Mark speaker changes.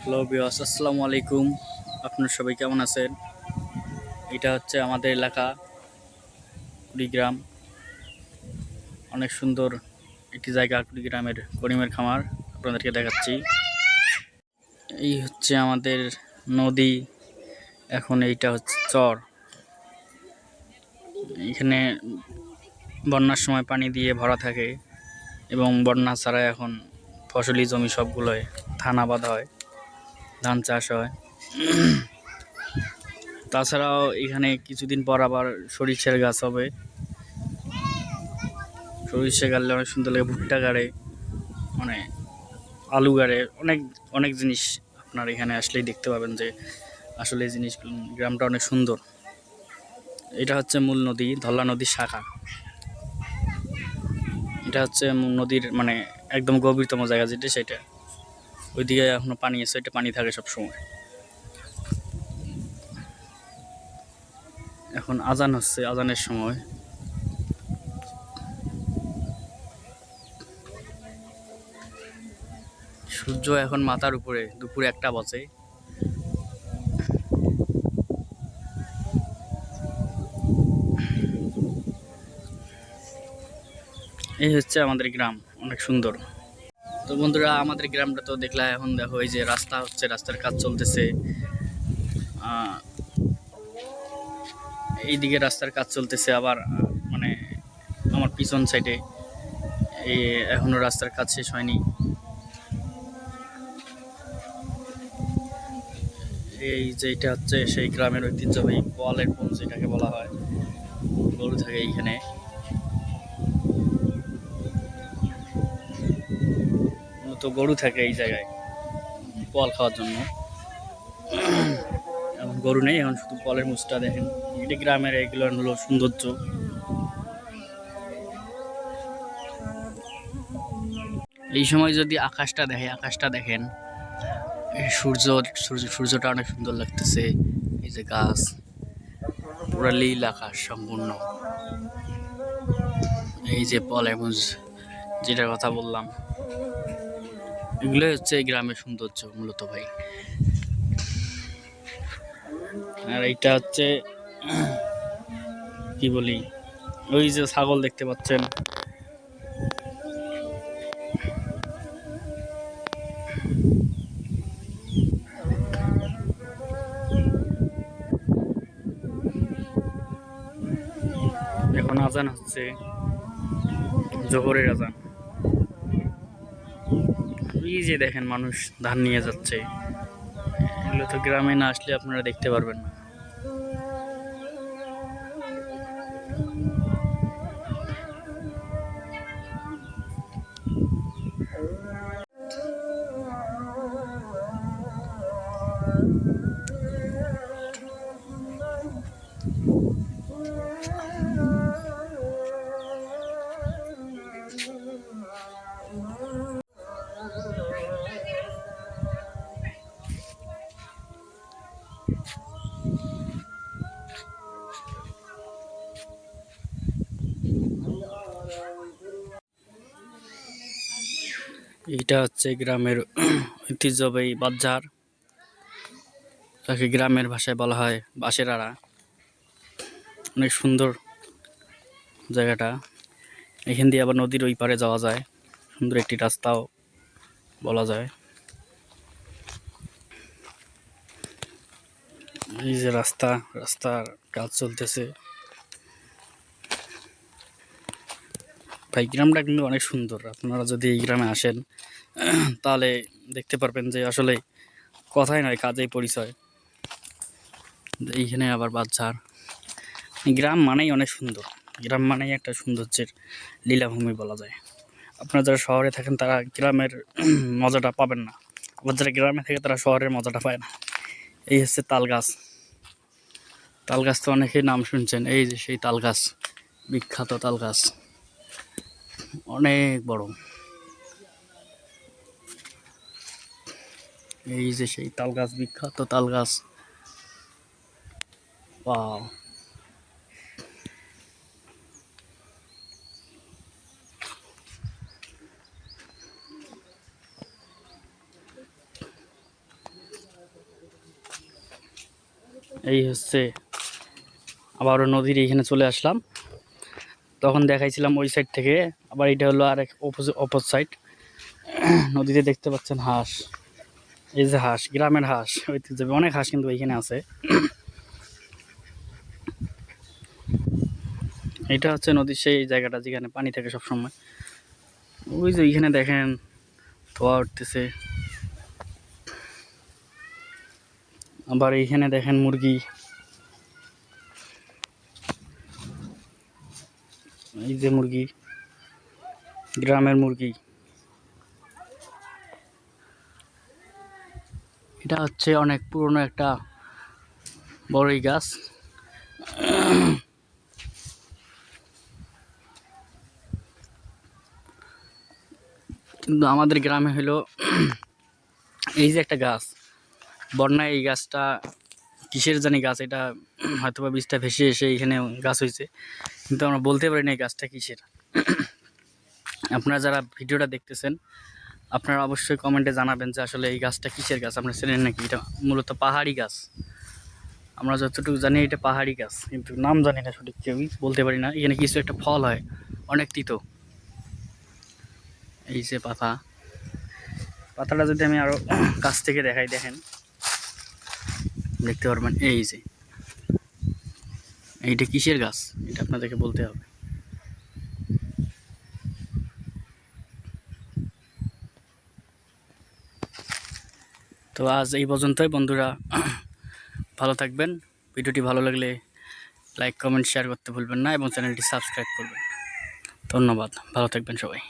Speaker 1: Hello viewers, আসসালামু আলাইকুম। আপনারা সবাই কেমন আছেন? এটা হচ্ছে আমাদের এলাকা কুড়িগ্রাম। অনেক সুন্দর একটি জায়গা কুড়িগ্রামের করিমের খামার আপনাদেরকে দেখাচ্ছি। এই হচ্ছে আমাদের নদী। এখন এইটা হচ্ছে চর। এখানে বন্যার সময় পানি দিয়ে ভরা থাকে এবং বন্যা ছাড়া এখন ফসলি জমি সবগুলোয় ধান আবাদ হয়, ধান চাষ হয়। তাছাড়াও এখানে কিছুদিন পর আবার সরিষার গাছ হবে। সরিষা গাড়লে অনেক সুন্দর লাগে, ভুট্টা গাড়ে, মানে আলু গাড়ে, অনেক অনেক জিনিস আপনার এখানে আসলেই দেখতে পাবেন যে আসলে এই জিনিসগুলো, গ্রামটা অনেক সুন্দর। এটা হচ্ছে মূল নদী, ধল্লা নদীর শাখা। এটা হচ্ছে নদীর মানে একদম গভীরতম জায়গা যেটা, সেটা ওইদিকে এখনো পানি আছে, এটা পানি থাকে সব সময়। এখন আজান হচ্ছে, আজানের সময়। সূর্য এখন মাথার উপরে, দুপুর 1টা বাজে। এই হচ্ছে আমাদের গ্রাম, অনেক সুন্দর। তো বন্ধুরা, আমাদের গ্রামটা তো দেখলা। এখন দেখো এই যে রাস্তা হচ্ছে, রাস্তার কাজ চলতেছে। এইদিকে রাস্তার কাজ চলতেছে, আবার মানে আমার পিছন সাইডে এই এখনো রাস্তার কাজ শেষ হয়নি। এই যে এটা হচ্ছে সেই গ্রামের ঐতিহ্যবাহী পোয়ালের পুল, যেটাকে বলা হয়। গরু থাকে এইখানে, মূলত গরু থাকে এই জায়গায় পোয়াল খাওয়ার জন্য। এখন গরু নেই, এখন শুধু পোয়ালের মুছটা দেখেন। এটি গ্রামের, এগুলো হলো সৌন্দর্য। এই সময় যদি আকাশটা দেখেন, সূর্যটা অনেক সুন্দর লাগতেছে। এই যে গাছ, পুরো নীল আকাশ সম্পূর্ণ। এই যে পলেমুজ, যেটার কথা বললাম, এগুলোই হচ্ছে এই গ্রামের সৌন্দর্য মূলত ভাই। আর এইটা হচ্ছে কি বলি, ওই যে ছাগল দেখতে পাচ্ছেন, এখন আজান হচ্ছে, জোহরের আজান। এই যে দেখেন মানুষ ধান নিয়ে যাচ্ছে। এগুলো তো গ্রামে না আসলে আপনারা দেখতে পারবেন না। এইটা হচ্ছে গ্রামের ঐতিহ্যবাহী বাজার, তাকে গ্রামের ভাষায় বলা হয় বাঁশের আড়া। অনেক সুন্দর জায়গাটা। এখান দিয়ে আবার নদীর ওই পারে যাওয়া যায়, সুন্দর একটি রাস্তাও বলা যায়। এই যে রাস্তার কাজ চলতেছে ভাই। গ্রামটা কিন্তু অনেক সুন্দর। আপনারা যদি এই গ্রামে আসেন তাহলে দেখতে পারবেন যে আসলে কথাই নয়, কাজেই পরিচয়। এইখানে আবার বাজার। গ্রাম মানেই অনেক সুন্দর, গ্রাম মানেই একটা সৌন্দর্যের লীলাভূমি বলা যায়। আপনারা যারা শহরে থাকেন তারা গ্রামের মজাটা পাবেন না, আবার যারা গ্রামে থাকে তারা শহরের মজাটা পায় না। এই হচ্ছে তাল গাছ। তাল গাছ তো অনেকেই নাম শুনছেন। এই যে সেই তাল গাছ, বিখ্যাত তাল গাছ, অনেক বড়। এই যে সেই তাল গাছ, বিখ্যাত তাল গাছ। ওয়াও। এই হচ্ছে আবারও নদীর এইখানে চলে আসলাম। তখন দেখাইছিলাম ওই সাইড থেকে, আবার এটা হলো আর এক অপর সাইড। নদীতে দেখতে পাচ্ছেন হাঁস, এই যে হাঁস, গ্রামের হাঁস, ঐতিহ্যবাহী অনেক হাঁস কিন্তু এইখানে আছে। এটা হচ্ছে নদীর সেই জায়গাটা যেখানে পানি থাকে সবসময়। ওই যে এইখানে দেখেন ধোয়া উঠতেছে, আবার এইখানে দেখেন মুরগি, এই যে মুরগি, গ্রামের মুরগি। এটা হচ্ছে অনেক পুরনো একটা বড়ই গাছ। কিন্তু আমাদের গ্রামে হলো এই যে একটা গাছ, বন্যায় এই গাছটা কিসের জানি গাছ, এটা হয়তো বা বীজটা ভেসে এসে এখানে গাছ হয়েছে, কিন্তু আমরা বলতে পারি না এই গাছটা কিসের। আপনারা যারা ভিডিওটা দেখতেছেন আপনারা অবশ্যই কমেন্টে জানাবেন যে আসলে এই গাছটা কিসের গাছ, আপনারা চেনেন নাকি। এটা মূলত পাহাড়ি গাছ, আমরা যতটুকু জানি এটা পাহাড়ি গাছ, কিন্তু নাম জানি না সঠিক, কেউই বলতে পারি না। এখানে কিছু একটা ফল হয়, অনেক তিতো। এই যে পাতাটা যদি আমি আরো কাছ থেকে দেখাই, দেখেন দেখতে পারবেন। এই যে এইটা কিসের গাছ এটা আপনাদেরকে বলতে হবে। তো আজ এই পর্যন্তই বন্ধুরা, ভালো থাকবেন। ভিডিওটি ভালো লাগলে লাইক কমেন্ট শেয়ার করতে ভুলবেন না এবং চ্যানেলটি সাবস্ক্রাইব করবেন। ধন্যবাদ, ভালো থাকবেন সবাই।